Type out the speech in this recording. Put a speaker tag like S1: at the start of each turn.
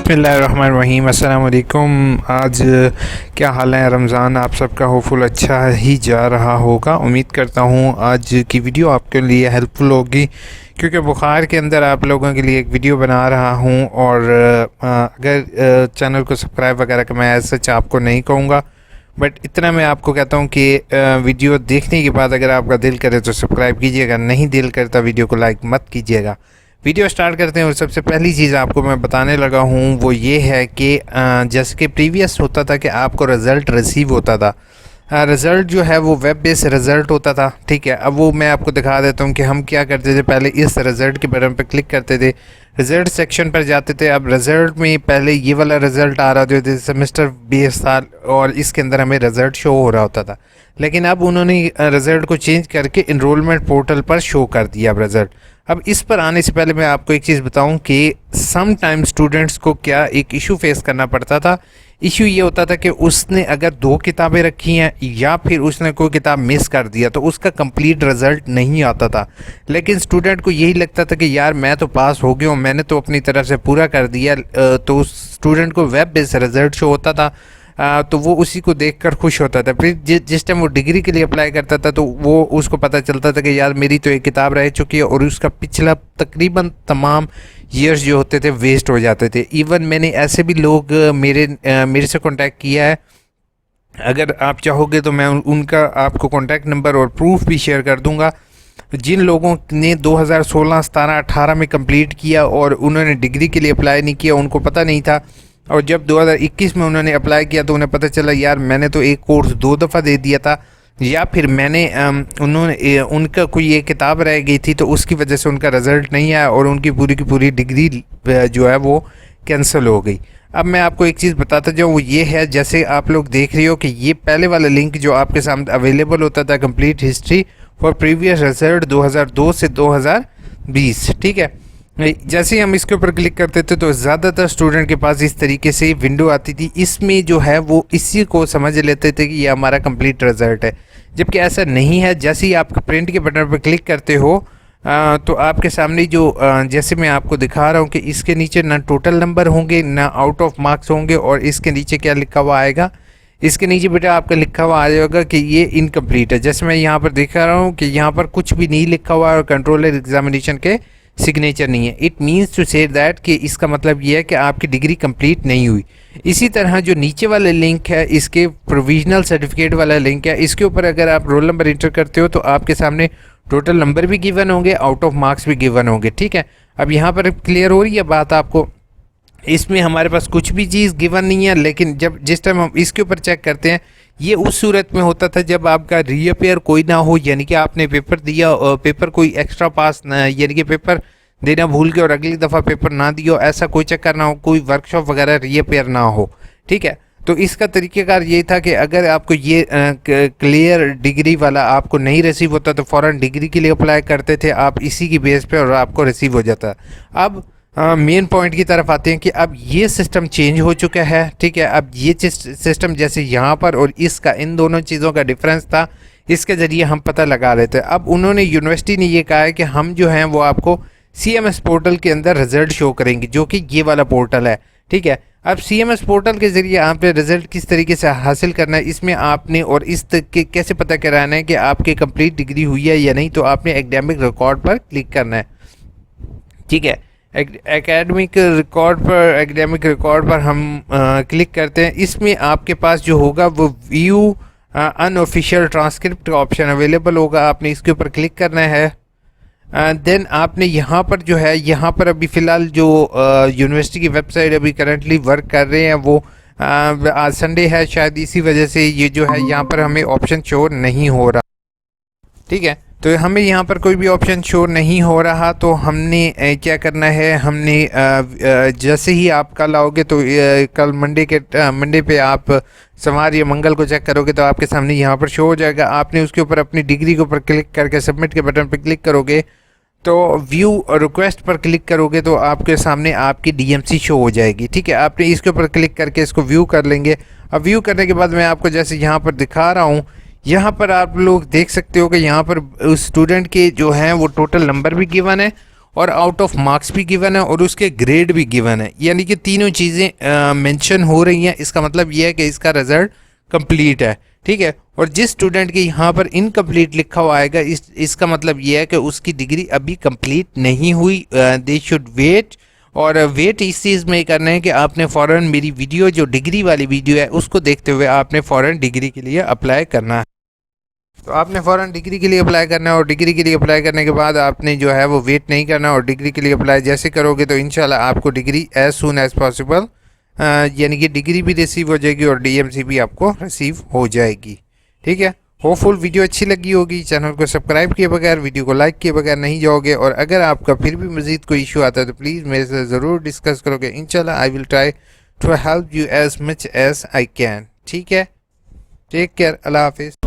S1: बिस्मिल्लाहिर्रहमानिर्रहीम। अस्सलाम वालेकुम। आज क्या हाल है? रमज़ान आप सबका होपफुल अच्छा ही जा रहा होगा। उम्मीद करता हूँ आज की वीडियो आपके लिए हेल्पफुल होगी, क्योंकि बुखार के अंदर आप लोगों के लिए एक वीडियो बना रहा हूँ। और अगर चैनल को सब्सक्राइब वगैरह का मैं ऐसा सच आपको नहीं कहूँगा, बट इतना मैं आपको कहता हूँ कि वीडियो देखने के बाद अगर आपका दिल करे तो सब्सक्राइब कीजिएगा, नहीं दिल करता वीडियो को लाइक मत कीजिएगा। वीडियो स्टार्ट करते हैं और सबसे पहली चीज़ आपको मैं बताने लगा हूँ वो ये है कि जैसे कि प्रीवियस होता था कि आपको रिज़ल्ट रिसीव होता था। रिज़ल्ट जो है वो वेब बेस्ड रिज़ल्ट होता था, ठीक है। अब वो मैं आपको दिखा देता हूँ कि हम क्या करते थे। पहले इस रिज़ल्ट के बटन पर क्लिक करते थे, रिज़ल्ट सेक्शन पर जाते थे। अब रिज़ल्ट में पहले ये वाला रिज़ल्ट आ रहा था जो सेमेस्टर बेस्ड था, और इसके अंदर हमें रिज़ल्ट शो हो रहा होता था। लेकिन अब उन्होंने रिज़ल्ट को चेंज करके इनरोलमेंट पोर्टल पर शो कर दिया अब रिज़ल्ट। अब इस पर आने से पहले मैं आपको एक चीज़ बताऊं कि सम टाइम स्टूडेंट्स को क्या एक इशू फेस करना पड़ता था। इशू ये होता था कि उसने अगर 2 किताबें रखी हैं या फिर उसने कोई किताब मिस कर दिया तो उसका कंप्लीट रिज़ल्ट नहीं आता था। लेकिन स्टूडेंट को यही लगता था कि यार मैं तो पास हो गया हूँ, मैंने तो अपनी तरफ से पूरा कर दिया। तो उस स्टूडेंट को वेब बेस्ड रिज़ल्ट शो होता था। तो वो उसी को देखकर खुश होता था। फिर जिस टाइम वो डिग्री के लिए अप्लाई करता था तो वो उसको पता चलता था कि यार मेरी तो एक किताब रह चुकी है, और उसका पिछला तकरीबन तमाम ईयर्स जो होते थे वेस्ट हो जाते थे। इवन मैंने ऐसे भी लोग मेरे से कांटेक्ट किया है। अगर आप चाहोगे तो मैं उनका आपको कांटेक्ट नंबर और प्रूफ भी शेयर कर दूंगा, जिन लोगों ने 2016, 17, 18 में कंप्लीट किया और उन्होंने डिग्री के लिए अप्लाई नहीं किया, उनको पता नहीं था। और जब 2021 में उन्होंने अप्लाई किया तो उन्हें पता चला यार मैंने तो एक कोर्स 2 दफ़ा दे दिया था, या फिर उनका कोई एक किताब रह गई थी तो उसकी वजह से उनका रिज़ल्ट नहीं आया और उनकी पूरी की पूरी डिग्री जो है वो कैंसिल हो गई। अब मैं आपको एक चीज़ बताता जाऊँ, वो ये है, जैसे आप लोग देख रहे हो कि ये पहले वाला लिंक जो आपके सामने अवेलेबल होता था, complete history for previous result 2002 से 2020, ठीक है। जैसे ही हम इसके ऊपर क्लिक करते थे तो ज़्यादातर स्टूडेंट के पास इस तरीके से विंडो आती थी। इसमें जो है वो इसी को समझ लेते थे कि ये हमारा कंप्लीट रिज़ल्ट है, जबकि ऐसा नहीं है। जैसे ही आप प्रिंट के बटन पर क्लिक करते हो तो आपके सामने जो जैसे मैं आपको दिखा रहा हूँ कि इसके नीचे ना टोटल नंबर होंगे ना आउट ऑफ मार्क्स होंगे, और इसके नीचे क्या लिखा हुआ आएगा, इसके नीचे बेटा आपका लिखा हुआ आ जाएगा कि ये इनकम्प्लीट है। जैसे मैं यहाँ पर दिखा रहा हूँ कि यहाँ पर कुछ भी नहीं लिखा हुआ और कंट्रोलर एग्जामिनेशन के सिग्नेचर नहीं है। It means to say that कि इसका मतलब ये है कि आपकी डिग्री कंप्लीट नहीं हुई। इसी तरह जो नीचे वाले लिंक है, इसके प्रोविजनल सर्टिफिकेट वाला लिंक है, इसके ऊपर अगर आप रोल नंबर इंटर करते हो तो आपके सामने टोटल नंबर भी गिवन होंगे, आउट ऑफ मार्क्स भी गिवन होंगे, ठीक है। अब यहाँ पर क्लियर हो रही है बात आपको? इसमें हमारे पास कुछ भी चीज़ गिवन नहीं है, लेकिन जिस टाइम हम इसके ऊपर चेक करते हैं, ये उस सूरत में होता था जब आपका रीअपेयर कोई ना हो, यानी कि आपने पेपर दिया और पेपर कोई एक्स्ट्रा पास ना, यानी कि पेपर देना भूल गए और अगली दफ़ा पेपर ना दियो, ऐसा कोई चक्कर ना हो, कोई वर्कशॉप वगैरह रीअपेयर ना हो, ठीक है। तो इसका तरीक़ेकार ये था कि अगर आपको ये क्लियर डिग्री वाला आपको नहीं रिसीव होता तो फ़ौरन डिग्री के लिए अप्लाई करते थे आप इसी की बेस पे, और आपको रिसीव हो जाता। अब मेन पॉइंट की तरफ आते हैं कि अब ये सिस्टम चेंज हो चुका है, ठीक है। अब ये सिस्टम जैसे यहाँ पर और इसका, इन दोनों चीज़ों का डिफरेंस था, इसके ज़रिए हम पता लगा रहे थे। अब उन्होंने, यूनिवर्सिटी ने ये कहा है कि हम जो हैं वो आपको CMS पोर्टल के अंदर रिज़ल्ट शो करेंगे, जो कि ये वाला पोर्टल है, ठीक है। अब CMS पोर्टल के ज़रिए आपने रिज़ल्ट किस तरीके से हासिल करना है, इसमें आपने और इस के कैसे पता कराना है कि आपकी कंप्लीट डिग्री हुई है या नहीं, तो आपने एकेडमिक रिकॉर्ड पर क्लिक करना है, ठीक है। एकेडमिक रिकॉर्ड पर हम क्लिक करते हैं। इसमें आपके पास जो होगा वो व्यू अनऑफिशियल ट्रांसक्रिप्ट का ऑप्शन अवेलेबल होगा, आपने इसके ऊपर क्लिक करना है। देन आपने यहाँ पर जो है, यहाँ पर अभी फ़िलहाल जो यूनिवर्सिटी की वेबसाइट अभी करंटली वर्क कर रहे हैं वो आज संडे है, शायद इसी वजह से ये जो है यहाँ पर हमें ऑप्शन शो नहीं हो रहा, ठीक है। तो हमें यहाँ पर कोई भी ऑप्शन शो नहीं हो रहा, तो हमने क्या करना है, हमने जैसे ही आप कल आओगे तो कल मंडे पे आप सोमवार या मंगल को चेक करोगे तो आपके सामने यहाँ पर शो हो जाएगा। आपने उसके ऊपर अपनी डिग्री के ऊपर क्लिक करके सबमिट के बटन पर क्लिक करोगे, तो व्यू रिक्वेस्ट पर क्लिक करोगे तो आपके सामने आपकी DMC शो हो जाएगी, ठीक है। आपने इसके ऊपर क्लिक करके इसको व्यू कर लेंगे। अब व्यू करने के बाद मैं आपको जैसे यहाँ पर दिखा रहा हूँ, यहाँ पर आप लोग देख सकते हो कि यहाँ पर उस स्टूडेंट के जो हैं वो टोटल नंबर भी गिवन है और आउट ऑफ मार्क्स भी गिवन है और उसके ग्रेड भी गिवन है, यानी कि तीनों चीज़ें मेंशन हो रही हैं। इसका मतलब ये है कि इसका रिजल्ट कंप्लीट है, ठीक है। और जिस स्टूडेंट के यहाँ पर इनकम्प्लीट लिखा हुआ आएगा, इसका मतलब ये है कि उसकी डिग्री अभी कंप्लीट नहीं हुई, दे शुड वेट। और वेट इस चीज़ में करना है कि आपने फ़ौरन मेरी वीडियो, जो डिग्री वाली वीडियो है, उसको देखते हुए आपने फ़ौरन डिग्री के लिए अप्लाई करना है। तो आपने फ़ौरन डिग्री के लिए अप्लाई करना है, और डिग्री के लिए अप्लाई करने के बाद आपने जो है वो वेट नहीं करना, और डिग्री के लिए अप्लाई जैसे करोगे तो इंशाल्लाह आपको degree as soon as possible, यानी कि डिग्री भी रिसीव हो जाएगी और डीएमसी भी आपको रिसीव हो जाएगी, ठीक है। होपफुल वीडियो अच्छी लगी होगी। चैनल को सब्सक्राइब किए बगैर, वीडियो को लाइक किए बगैर नहीं जाओगे। और अगर आपका फिर भी मज़ीद कोई इशू आता है तो प्लीज़ मेरे से ज़रूर डिस्कस करोगे। इंशाल्लाह I will try to help you as much as I can, ठीक है। टेक केयर, अल्लाह हाफिज़।